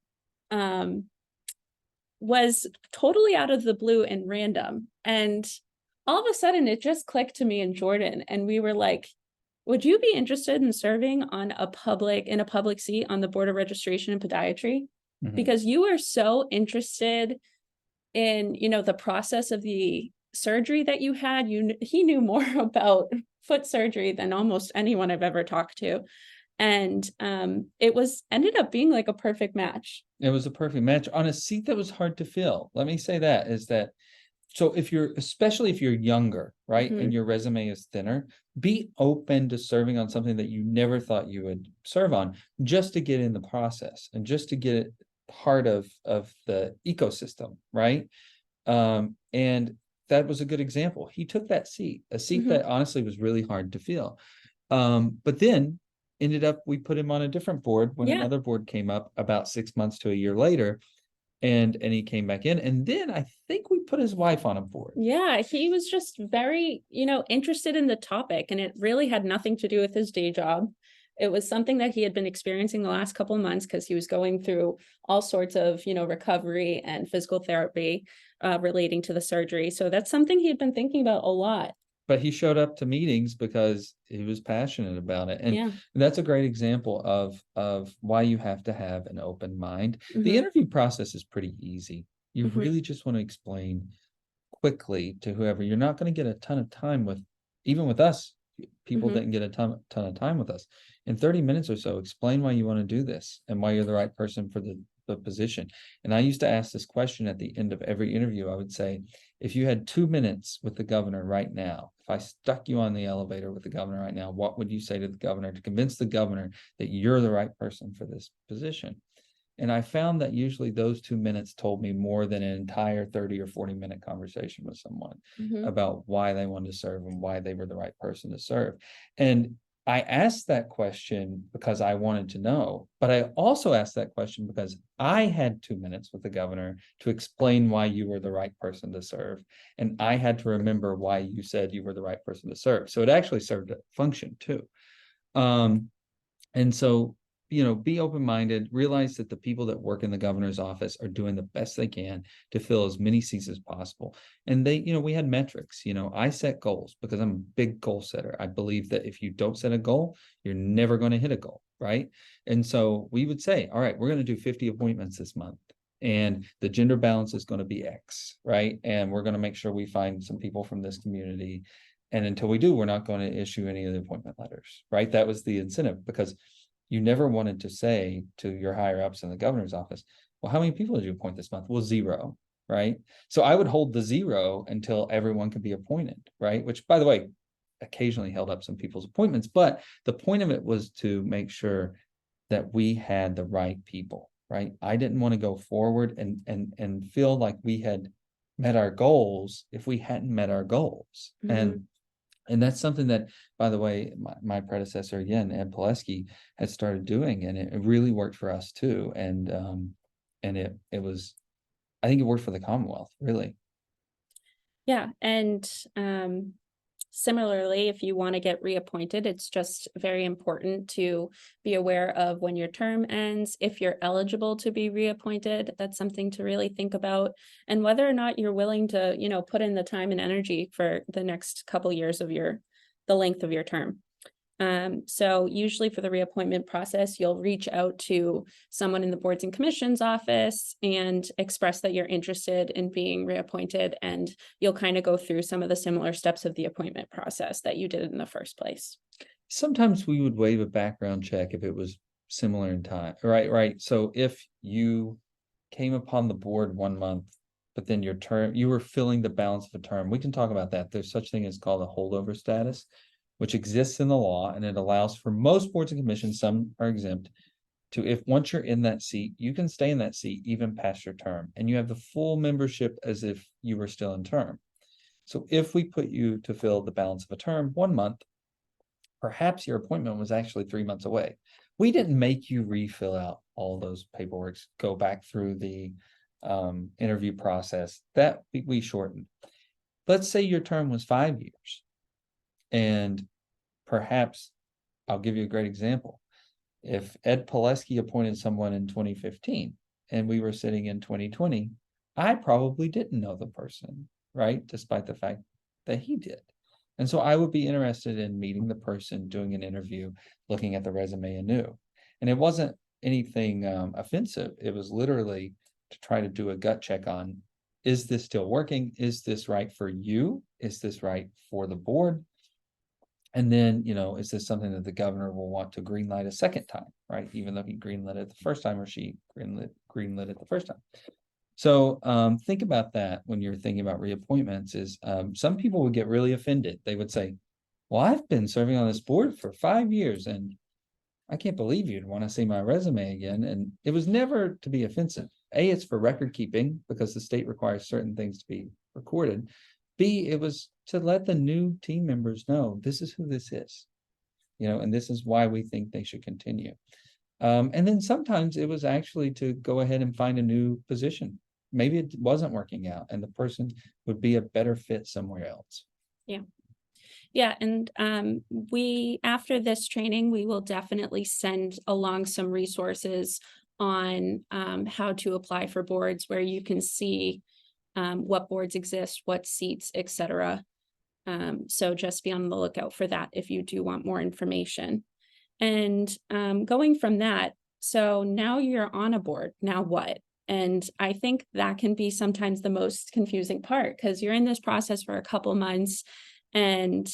Speaker 1: was totally out of the blue and random. And all of a sudden, it just clicked to me and Jordan. And we were like, would you be interested in serving in a public seat on the Board of Registration and Podiatry? Mm-hmm. Because you are so interested in, the process of the surgery that you had. He knew more about foot surgery than almost anyone I've ever talked to. And it ended up being like a perfect match.
Speaker 2: It was a perfect match on a seat that was hard to fill. Let me say that is that. So especially if you're younger, right, mm-hmm. and your resume is thinner, be open to serving on something that you never thought you would serve on, just to get in the process and just to get it part of the ecosystem, right? And that was a good example. He took that seat, a seat mm-hmm. that honestly was really hard to fill. But then we put him on a different board when another board came up about 6 months to a year later. And he came back in, and then I think we put his wife on a board.
Speaker 1: Yeah, he was just very, interested in the topic, and it really had nothing to do with his day job. It was something that he had been experiencing the last couple of months because he was going through all sorts of, recovery and physical therapy relating to the surgery. So that's something he had been thinking about a lot.
Speaker 2: But he showed up to meetings because he was passionate about it. And
Speaker 1: Yeah.
Speaker 2: that's a great example of why you have to have an open mind. The
Speaker 1: Mhm.
Speaker 2: interview process is pretty easy. You
Speaker 1: Mhm.
Speaker 2: really just want to explain quickly to whoever. You're not going to get a ton of time with, even with us. People
Speaker 1: Mhm.
Speaker 2: didn't get a ton of time with us. In 30 minutes or so, explain why you want to do this and why you're the right person for the position. And I used to ask this question at the end of every interview. I would say, if you had 2 minutes with the governor right now, if I stuck you on the elevator with the governor right now, what would you say to the governor to convince the governor that you're the right person for this position? And I found that usually those 2 minutes told me more than an entire 30 or 40-minute conversation with someone
Speaker 1: Mhm.
Speaker 2: about why they wanted to serve and why they were the right person to serve. And I asked that question because I wanted to know, but I also asked that question because I had 2 minutes with the governor to explain why you were the right person to serve. And I had to remember why you said you were the right person to serve. So it actually served a function too. And so, be open-minded, realize that the people that work in the governor's office are doing the best they can to fill as many seats as possible. And we had metrics. I set goals because I'm a big goal setter. I believe that if you don't set a goal, you're never going to hit a goal, right? And so we would say, all right, we're going to do 50 appointments this month. And the gender balance is going to be X, right? And we're going to make sure we find some people from this community. And until we do, we're not going to issue any of the appointment letters, right? That was the incentive, because you never wanted to say to your higher ups in the governor's office, well, how many people did you appoint this month? Well, 0, right? So I would hold the 0 until everyone could be appointed, right? Which, by the way, occasionally held up some people's appointments. But the point of it was to make sure that we had the right people, right? I didn't want to go forward and feel like we had met our goals if we hadn't met our goals.
Speaker 1: Mhm.
Speaker 2: And that's something that, by the way, my predecessor again, Ed Pileski, had started doing, and it really worked for us too. And it was, I think it worked for the Commonwealth, really.
Speaker 1: Yeah, and similarly, if you want to get reappointed, it's just very important to be aware of when your term ends, if you're eligible to be reappointed. That's something to really think about, and whether or not you're willing to, put in the time and energy for the next couple years of the length of your term. So usually for the reappointment process, you'll reach out to someone in the boards and commissions office and express that you're interested in being reappointed, and you'll kind of go through some of the similar steps of the appointment process that you did in the first place.
Speaker 2: Sometimes we would waive a background check if it was similar in time, right? Right. So if you came upon the board 1 month, but then your term, you were filling the balance of a term, we can talk about that. There's such thing as called a holdover status, which exists in the law, and it allows for most boards and commissions, some are exempt, to, if once you're in that seat, you can stay in that seat even past your term, and you have the full membership as if you were still in term. So if we put you to fill the balance of a term 1 month, perhaps your appointment was actually 3 months away. We didn't make you refill out all those paperworks, go back through the interview process. That we shortened. Let's say your term was 5 years, and perhaps I'll give you a great example. If Ed Pileski appointed someone in 2015 and we were sitting in 2020, I probably didn't know the person, right? Despite the fact that he did. And so I would be interested in meeting the person, doing an interview, looking at the resume anew. And it wasn't anything offensive. It was literally to try to do a gut check on, is this still working? Is this right for you? Is this right for the board? And then, is this something that the governor will want to greenlight a second time, right? Even though he greenlit it the first time, or she greenlit it the first time. So think about that when you're thinking about reappointments. Is some people would get really offended. They would say, well, I've been serving on this board for 5 years, and I can't believe you'd want to see my resume again. And it was never to be offensive. A, it's for record keeping because the state requires certain things to be recorded. B, it was to let the new team members know this is who this is, and this is why we think they should continue. And then sometimes it was actually to go ahead and find a new position. Maybe it wasn't working out and the person would be a better fit somewhere else.
Speaker 1: Yeah, and we, after this training, we will definitely send along some resources on how to apply for boards, where you can see what boards exist, what seats, etc. So just be on the lookout for that if you do want more information. And going from that, so now you're on a board, now what? And I think that can be sometimes the most confusing part, because you're in this process for a couple months and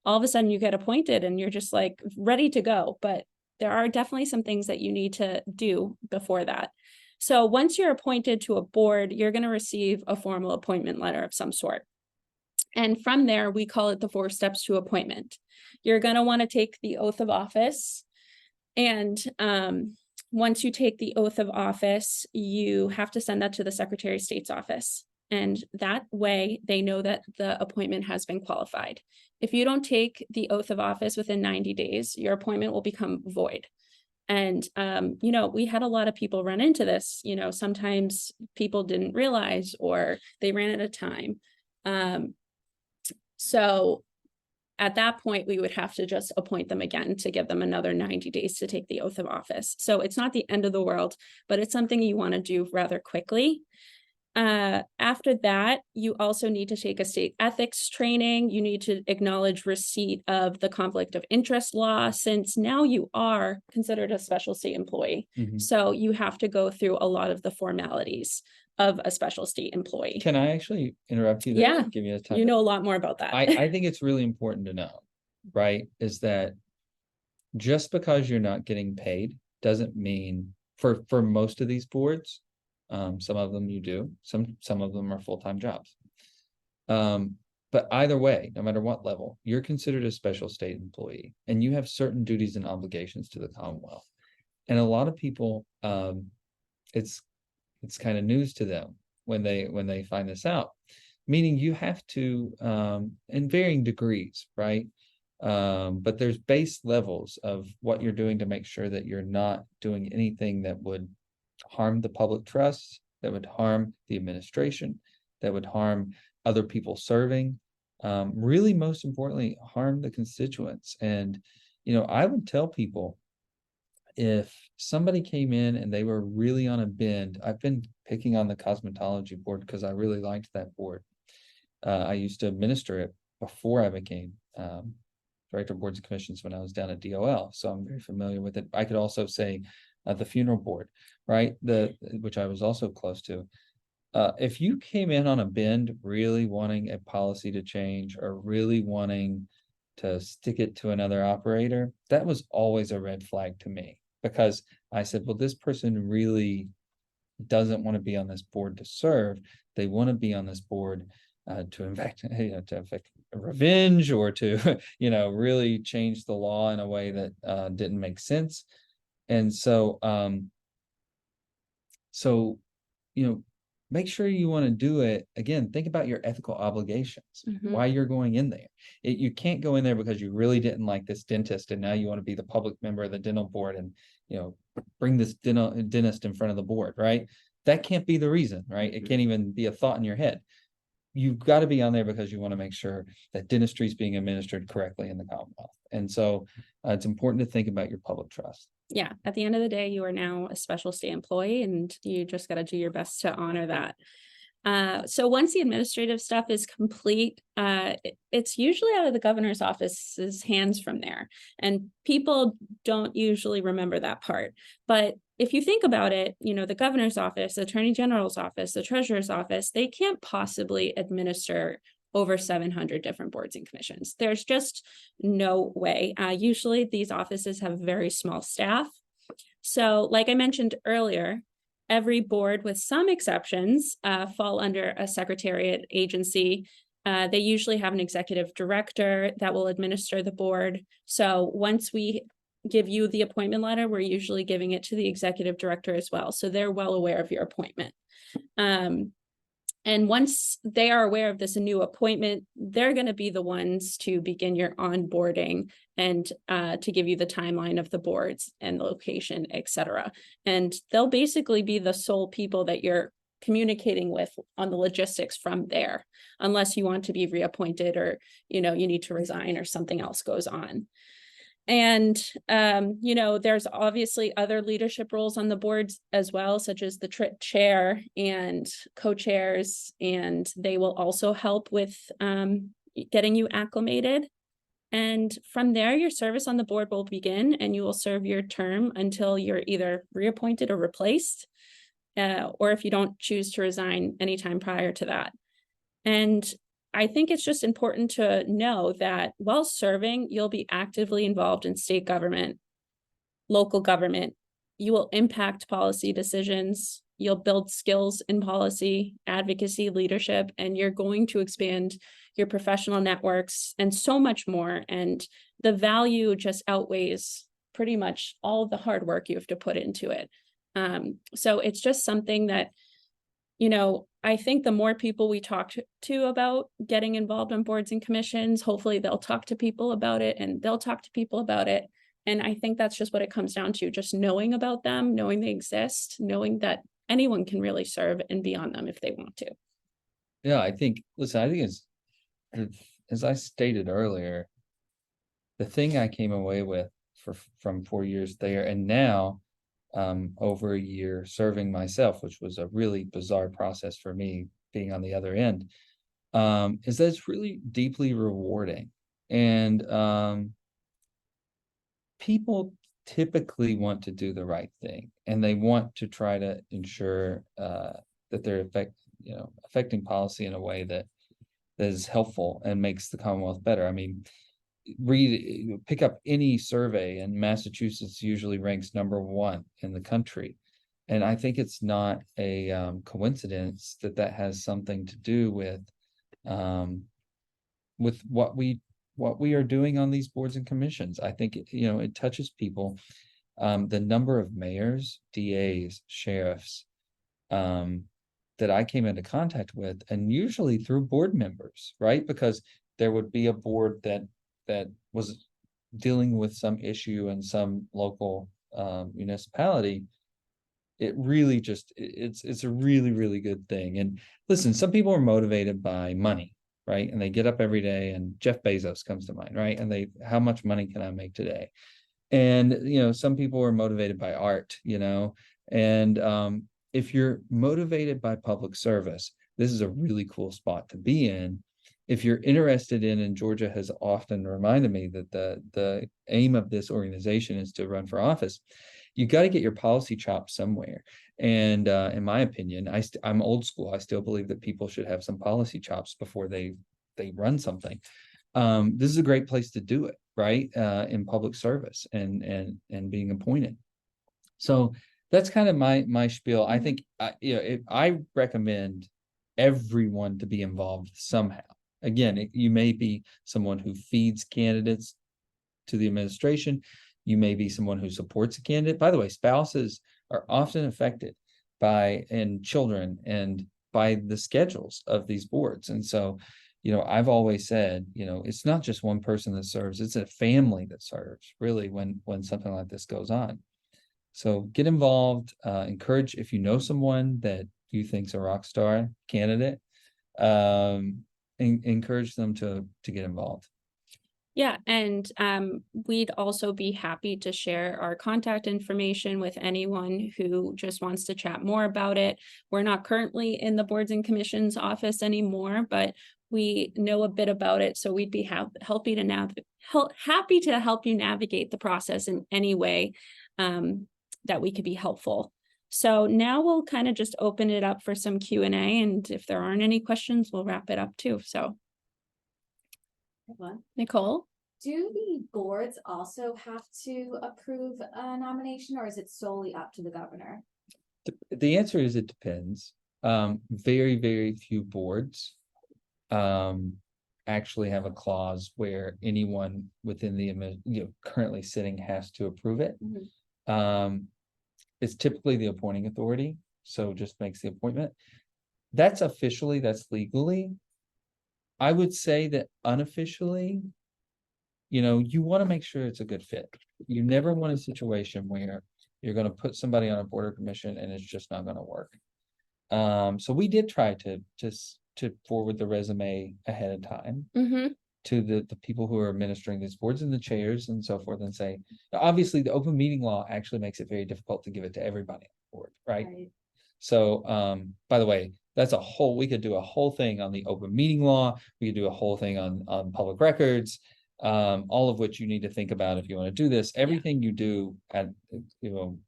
Speaker 1: all of a sudden you get appointed and you're just like ready to go. But there are definitely some things that you need to do before that. So once you're appointed to a board, you're going to receive a formal appointment letter of some sort. And from there, we call it the 4 steps to appointment. You're going to want to take the oath of office. And once you take the oath of office, you have to send that to the Secretary of State's office. And that way they know that the appointment has been qualified. If you don't take the oath of office within 90 days, your appointment will become void. And, you know, we had a lot of people run into this. You know, sometimes people didn't realize or they ran out of time. So at that point, we would have to just appoint them again to give them another 90 days to take the oath of office. So it's not the end of the world, but it's something you want to do rather quickly. After that, you also need to take a state ethics training. You need to acknowledge receipt of the conflict of interest law, since now you are considered a special state employee.
Speaker 2: Mhm.
Speaker 1: So you have to go through a lot of the formalities of a special state employee.
Speaker 2: Can I actually interrupt you there?
Speaker 1: Yeah,
Speaker 2: Give you a time.
Speaker 1: you know a lot more about that.
Speaker 2: I think it's really important to know, right, is that just because you're not getting paid doesn't mean for most of these boards, some of them you do, some of them are full-time jobs. But either way, no matter what level, you're considered a special state employee and you have certain duties and obligations to the Commonwealth. And a lot of people, it's kind of news to them when they find this out, meaning you have to, in varying degrees, right? But there's base levels of what you're doing to make sure that you're not doing anything that would harm the public trust, that would harm the administration, that would harm other people serving, really most importantly, harm the constituents. And, you know, I would tell people, if somebody came in and they were really on a bend, I've been picking on the cosmetology board because I really liked that board. I used to administer it before I became director of boards and commissions when I was down at DOL, so I'm very familiar with it. I could also say the funeral board, right? Which I was also close to. If you came in on a bend, really wanting a policy to change or really wanting to stick it to another operator, that was always a red flag to me, because I said, well, this person really doesn't want to be on this board to serve. They want to be on this board to infect, to affect revenge or to, really change the law in a way that didn't make sense. And so, make sure you want to do it. Again, think about your ethical obligations, why you're going in there. You can't go in there because you really didn't like this dentist and now you want to be the public member of the dental board and, bring this dentist in front of the board, right? That can't be the reason, right? It can't even be a thought in your head. You've got to be on there because you want to make sure that dentistry is being administered correctly in the Commonwealth. And so it's important to think about your public trust.
Speaker 1: Yeah, at the end of the day, you are now a special state employee and you just got to do your best to honor that. So once the administrative stuff is complete, it's usually out of the governor's office's hands from there. And people don't usually remember that part. But if you think about it, the governor's office, the attorney general's office, the treasurer's office, they can't possibly administer over 700 different boards and commissions. There's just no way. Usually these offices have very small staff. So like I mentioned earlier, every board, with some exceptions, fall under a secretariat agency. They usually have an executive director that will administer the board. So once we give you the appointment letter, we're usually giving it to the executive director as well. So they're well aware of your appointment. And once they are aware of this new appointment, they're going to be the ones to begin your onboarding and to give you the timeline of the boards and the location, et cetera. And they'll basically be the sole people that you're communicating with on the logistics from there, unless you want to be reappointed or, you need to resign or something else goes on. And, there's obviously other leadership roles on the boards as well, such as the chair and co-chairs, and they will also help with getting you acclimated. And from there, your service on the board will begin, and you will serve your term until you're either reappointed or replaced, or if you don't choose to resign anytime prior to that. And I think it's just important to know that while serving, you'll be actively involved in state government, local government. You will impact policy decisions. You'll build skills in policy, advocacy, leadership, and you're going to expand your professional networks and so much more. And the value just outweighs pretty much all the hard work you have to put into it. So it's just something that, I think the more people we talk to about getting involved on boards and commissions, hopefully they'll talk to people about it and they'll talk to people about it. And I think that's just what it comes down to, just knowing about them, knowing they exist, knowing that anyone can really serve and be on them if they want to.
Speaker 2: Yeah, I think it's, as I stated earlier, the thing I came away with from 4 years there, and now over a year serving myself, which was a really bizarre process for me being on the other end, is that it's really deeply rewarding. And people typically want to do the right thing, and they want to try to ensure that they're affecting policy in a way that is helpful and makes the Commonwealth better. I mean, pick up any survey, and Massachusetts usually ranks #1 in the country. And I think it's not a coincidence that has something to do with what we are doing on these boards and commissions. I think it touches people. The number of mayors, DAs, sheriffs that I came into contact with, and usually through board members, right? Because there would be a board that was dealing with some issue in some local municipality. It really it's a really, really good thing. And listen, some people are motivated by money, right? And they get up every day, and Jeff Bezos comes to mind, right? And how much money can I make today? And some people are motivated by art, and if you're motivated by public service, this is a really cool spot to be in. If you're interested in, and Georgia has often reminded me that the aim of this organization is to run for office, you got to get your policy chops somewhere. And in my opinion, I'm old school. I still believe that people should have some policy chops before they run something. This is a great place to do it, right? In public service and being appointed. So that's kind of my spiel. I think I recommend everyone to be involved somehow. Again, you may be someone who feeds candidates to the administration. You may be someone who supports a candidate. By the way, spouses are often affected and children, and by the schedules of these boards. And so, I've always said, it's not just one person that serves, it's a family that serves, really, when something like this goes on. So get involved, encourage, if you know someone that you think's a rock star candidate, encourage them to get involved.
Speaker 1: Yeah, and we'd also be happy to share our contact information with anyone who just wants to chat more about it. We're not currently in the boards and commissions office anymore, but we know a bit about it, so we'd be happy to help you navigate the process in any way that we could be helpful. So now we'll kind of just open it up for some Q&A, and if there aren't any questions, we'll wrap it up too. So, Nicole?
Speaker 3: Do the boards also have to approve a nomination, or is it solely up to the governor?
Speaker 2: The answer is it depends. Very, very few boards actually have a clause where anyone within the currently sitting has to approve it.
Speaker 3: Mm-hmm.
Speaker 2: It's typically the appointing authority, so just makes the appointment. That's officially, that's legally. I would say that unofficially, you want to make sure it's a good fit. You never want a situation where you're going to put somebody on a board or commission and it's just not going to work. So we did try to forward the resume ahead of time
Speaker 1: Mm-hmm.
Speaker 2: to the people who are administering these boards and the chairs and so forth, and say, obviously, the open meeting law actually makes it very difficult to give it to everybody on the board, right? So, by the way, we could do a whole thing on the open meeting law. We could do a whole thing on public records, all of which you need to think about if you want to do this. Everything you do at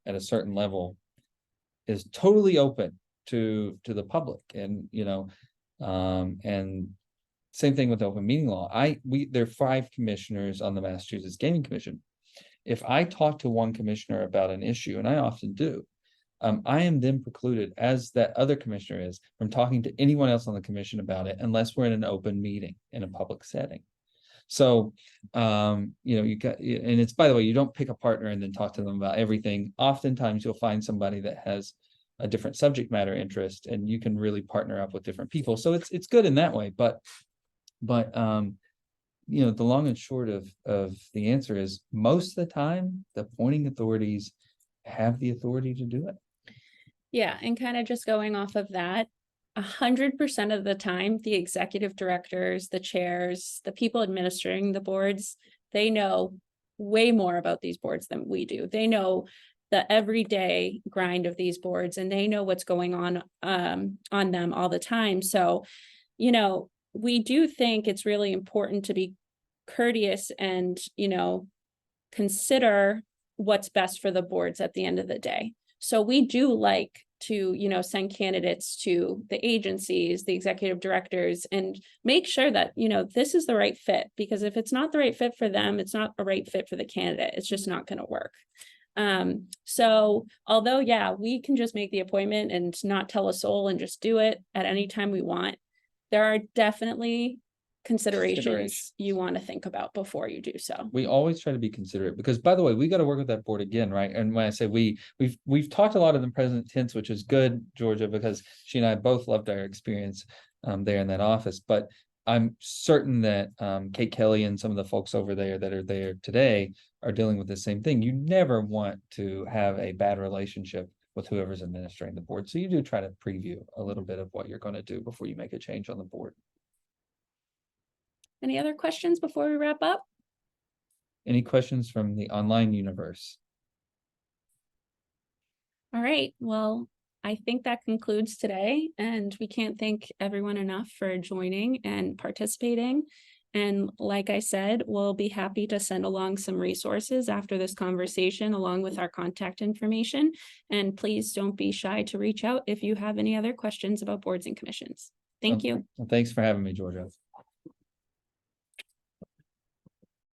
Speaker 2: a certain level is totally open to the public, and and same thing with open meeting law. There are 5 commissioners on the Massachusetts Gaming Commission. If I talk to one commissioner about an issue, and I often do, I am then precluded, as that other commissioner is, from talking to anyone else on the commission about it unless we're in an open meeting in a public setting. So, you got, and it's, by the way, you don't pick a partner and then talk to them about everything. Oftentimes you'll find somebody that has a different subject matter interest, and you can really partner up with different people. So it's good in that way, but the long and short of the answer is, most of the time, the appointing authorities have the authority to do it.
Speaker 1: Yeah, and kind of just going off of that, 100% of the time, the executive directors, the chairs, the people administering the boards, they know way more about these boards than we do. They know the everyday grind of these boards, and they know what's going on them all the time. So, we do think it's really important to be courteous and, consider what's best for the boards at the end of the day. So we do like to, send candidates to the agencies, the executive directors, and make sure that, this is the right fit, because if it's not the right fit for them, it's not a right fit for the candidate. It's just not going to work. So although, yeah, we can just make the appointment and not tell a soul and just do it at any time we want, there are definitely considerations you want to think about before you do so.
Speaker 2: We always try to be considerate, because, by the way, we got to work with that board again, right? And when I say we've talked a lot of the present tense, which is good, Georgia, because she and I both loved our experience there in that office. But I'm certain that Kate Kelly and some of the folks over there that are there today are dealing with the same thing. You never want to have a bad relationship with whoever's administering the board. So you do try to preview a little bit of what you're going to do before you make a change on the board.
Speaker 1: Any other questions before we wrap up?
Speaker 2: Any questions from the online universe?
Speaker 1: All right, well, I think that concludes today, and we can't thank everyone enough for joining and participating. And like I said, we'll be happy to send along some resources after this conversation, along with our contact information. And please don't be shy to reach out if you have any other questions about boards and commissions. Thank you.
Speaker 2: Well, thanks for having me, Georgia.